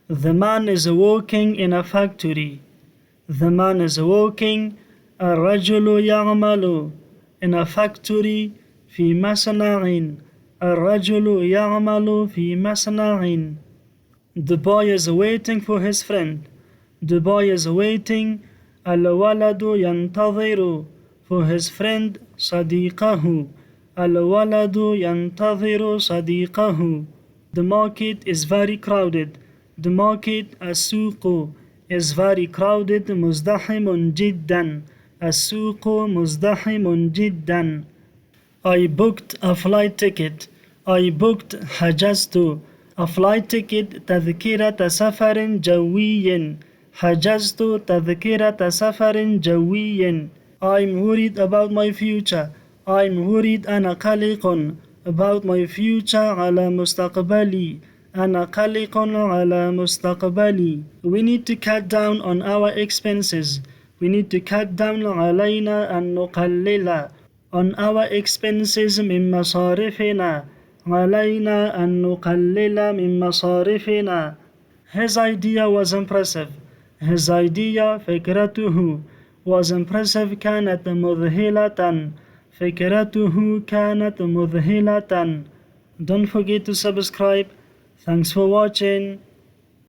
The man is working in a factory. The man is working. الرجل يعمل in a factory في مصنع. الرجل يعمل في مصنع. The boy is waiting for his friend. The boy is waiting. الولد ينتظر for his friend صديقه. الولد ينتظر صديقه. The market is very crowded. The market السوق is very crowded. مزدحم جدا. السوق مزدحم جدا. I booked a flight ticket. I booked حجزت a flight ticket تذكرة سفر جوي. حجزت تذكرة سفر جوي. I'm worried about my future. I'm worried أنا قلق about my future على مستقبلي. أنا قلق على مستقبلي. We need to cut down on our expenses. We need to cut down علينا أن نقلل on our expenses من مصارفنا. علينا أن نقلل من مصارفنا. His idea was impressive. His idea فكرته was impressive كانت مذهلة. فكرته كانت مذهلة. Don't forget to subscribe. Thanks for watching.